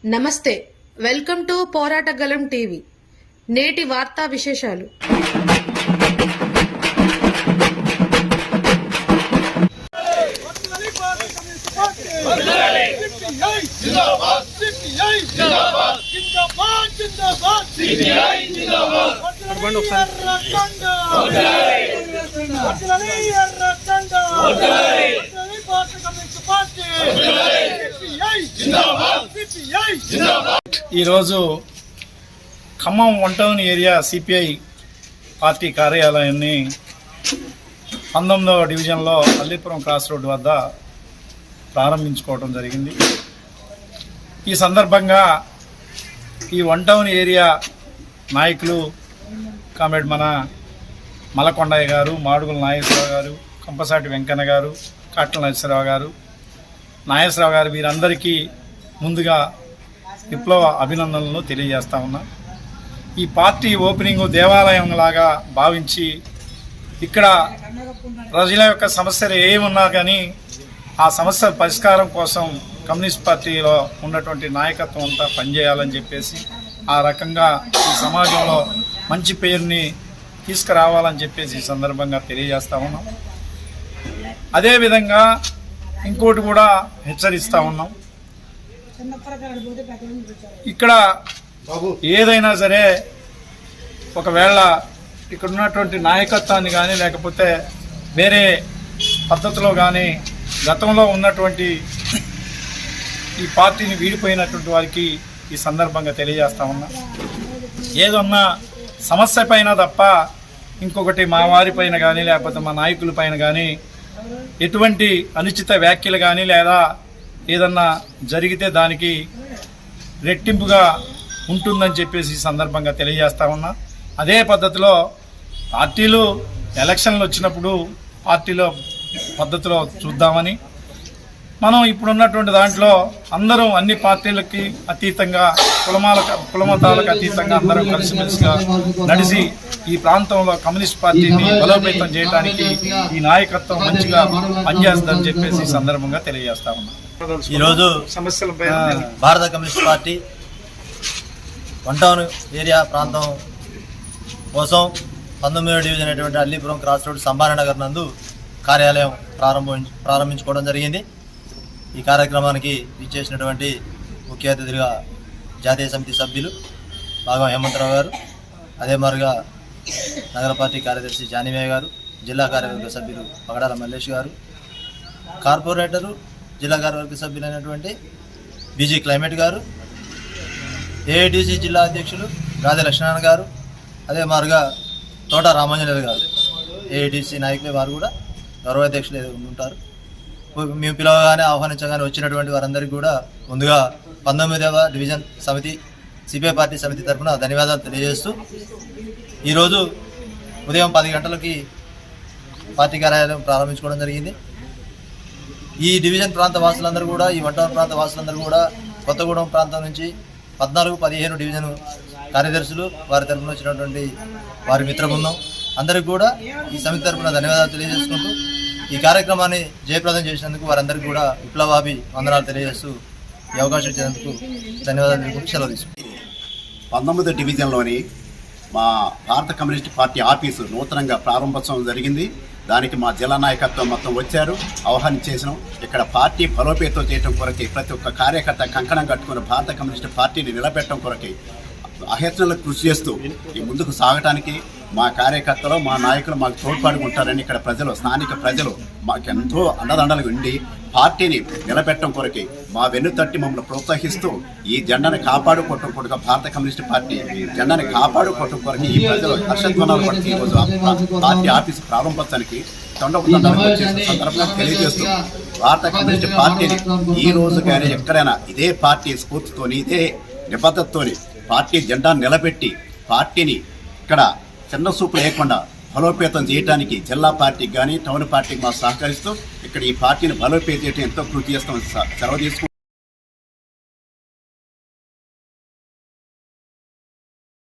నమస్తే, welcome to పోరాటగలం TV. నేటి వార్తా విశేషాలు. ఈరోజు Khammam 1 town area CPI party కార్యాలయాన్ని 19వ డివిజన్లో అల్లీపురం క్రాస్ రోడ్ వద్ద ప్రారంభించుకోవడం జరిగింది. ఈ సందర్భంగా ఈ 1 టౌన్ ఏరియా నాయకులు కామెడ్ మన మలకొండయ్య గారు, మాడుగుల నాగేశ్వరరావు గారు, కంపసాటి వెంకన్న గారు, కాట్ల నరసింహరావు గారు, నాగేశ్వరరావు గారు వీరందరికీ ముందుగా విప్లవ అభినందనలు తెలియజేస్తా ఉన్నా. ఈ పార్టీ ఓపెనింగ్ దేవాలయం లాగా భావించి ఇక్కడ ప్రజల యొక్క సమస్యలు ఏమున్నా కానీ ఆ సమస్య పరిష్కారం కోసం కమ్యూనిస్ట్ పార్టీలో ఉన్నటువంటి నాయకత్వం అంతా పనిచేయాలని చెప్పేసి ఆ రకంగా ఈ సమాజంలో మంచి పేరుని తీసుకురావాలని చెప్పేసి ఈ సందర్భంగా తెలియజేస్తా ఉన్నాం. అదేవిధంగా ఇంకోటి కూడా హెచ్చరిస్తూ ఉన్నాం. ఇక్కడ ఏదైనా సరే ఒకవేళ ఇక్కడ ఉన్నటువంటి నాయకత్వాన్ని కానీ లేకపోతే వేరే పద్ధతిలో కానీ గతంలో ఉన్నటువంటి ఈ పార్టీని వీడిపోయినటువంటి వారికి ఈ సందర్భంగా తెలియజేస్తా ఉన్నా. ఏదన్నా సమస్య పైన తప్ప ఇంకొకటి మా వారి పైన కానీ లేకపోతే మా నాయకుల పైన కానీ ఎటువంటి అనుచిత వ్యాఖ్యలు కానీ లేదా ఏదన్నా జరిగితే దానికి రెట్టింపుగా ఉంటుందని చెప్పేసి ఈ సందర్భంగా తెలియజేస్తా ఉన్నా. అదే పద్ధతిలో పార్టీలు ఎలక్షన్లు వచ్చినప్పుడు పార్టీలో పద్ధతిలో చూద్దామని మనం ఇప్పుడున్నటువంటి దాంట్లో అందరూ అన్ని పార్టీలకి అతీతంగా కులమతాలకు అతీతంగా అందరూ కలిసిమెలిసిగా నడిచి ఈ ప్రాంతంలో కమ్యూనిస్ట్ పార్టీని బలోపేతం చేయడానికి ఈ నాయకత్వం మంచిగా పనిచేస్తుందని చెప్పేసి ఈ సందర్భంగా తెలియజేస్తా ఉన్నాం. ఈరోజు భారత కమ్యూనిస్ట్ పార్టీ 1 టౌన్ ఏరియా ప్రాంతం కోసం 19వ డివిజన్ అయినటువంటి అల్లీపురం క్రాస్ రోడ్ సంభారణ నగర్ నందు కార్యాలయం ప్రారంభించుకోవడం జరిగింది. ఈ కార్యక్రమానికి ఇచ్చేసినటువంటి ముఖ్య అతిథులుగా జాతీయ సమితి సభ్యులు భాగం హేమంతరావు గారు, అదే మారుగా నగర పార్టీ కార్యదర్శి జానివయ్య గారు, జిల్లా కార్యవర్గ సభ్యులు పగడాల మల్లేష్ గారు, కార్పొరేటరు జిల్లా కార్యవర్గ సభ్యులైనటువంటి బీజీ క్లైమేట్ గారు, ఏఐటీసీ జిల్లా అధ్యక్షులు గాదె లక్ష్మణ్ గారు, అదే మారుగా తోట రామాంజనేయులు గారు, ఏఐటీసీ నాయకులు వారు కూడా గౌరవాధ్యక్షులు ఉంటారు. మేము పిలవగానే ఆహ్వానించగానే వచ్చినటువంటి వారందరికీ కూడా ముందుగా 19వ డివిజన్ సమితి సిపిఐ పార్టీ సమితి తరఫున ధన్యవాదాలు తెలియజేస్తూ ఈరోజు ఉదయం 10 గంటలకి పార్టీ కార్యాలయం ప్రారంభించుకోవడం జరిగింది. ఈ డివిజన్ ప్రాంత వాసులందరూ కూడా, ఈ 1 టౌన్ ప్రాంత వాసులందరూ కూడా కొత్తగూడెం ప్రాంతం నుంచి 14, 15 డివిజన్ కార్యదర్శులు వారి తరఫున వచ్చినటువంటి వారి మిత్ర బృందం అందరికీ కూడా ఈ సమితి తరఫున ధన్యవాదాలు తెలియజేసుకుంటూ ఈ కార్యక్రమాన్ని జయప్రదం చేసినందుకు వారందరికీ కూడా విప్లవాభి వందనాలు తెలియజేస్తూ ఈ అవకాశం ఇచ్చినందుకు ధన్యవాదాలు తెలుపుతూ సెలవు తీసుకుంటాం. 19వ డివిజన్లోని మా భారత కమ్యూనిస్ట్ పార్టీ ఆఫీసు నూతనంగా ప్రారంభోత్సవం జరిగింది. దానికి మా జిల్లా నాయకత్వం మొత్తం వచ్చారు, ఆహ్వానించేసినాం. ఇక్కడ పార్టీ బలోపేతం చేయడం కొరకే ప్రతి ఒక్క కార్యకర్త కంకణం కట్టుకుని భారత కమ్యూనిస్ట్ పార్టీని నిలబెట్టడం కొరకే అహేతనలకు కృషి చేస్తూ ఈ ముందుకు సాగటానికి మా కార్యకర్తలు, మా నాయకులు మాకు తోడ్పాటుకుంటారని ఇక్కడ ప్రజలు, స్థానిక ప్రజలు మాకెంతో అండదండలుగా ఉండి పార్టీని నిలబెట్టడం కొరకే మా వెన్నుతట్టి మమ్మల్ని ప్రోత్సహిస్తూ ఈ జెండాను కాపాడుకోవటం కొరకు భారత కమ్యూనిస్ట్ పార్టీ జెండాను కాపాడుకోవటం కొరకు ఈ ప్రజలు హర్షధ్వానాలు పడుతూ ఈరోజు పార్టీ ఆఫీసు ప్రారంభోత్సవానికి సందర్భంగా తెలియజేస్తూ భారత కమ్యూనిస్ట్ పార్టీని ఈ రోజు కానీ ఎక్కడైనా ఇదే పార్టీ స్ఫూర్తితోని, ఇదే నిబద్ధతతోని పార్టీ జెండాను నిలబెట్టి పార్టీని ఇక్కడ చిన్న చూపు లేకుండా బలోపేతం చేయడానికి జిల్లా పార్టీకి కానీ టౌన్ పార్టీకి మాకు సహకరిస్తూ ఇక్కడ ఈ పార్టీని బలోపేతం చేయడం ఎంతో కృషి చేస్తామని సెలవు తీసుకుంటాం.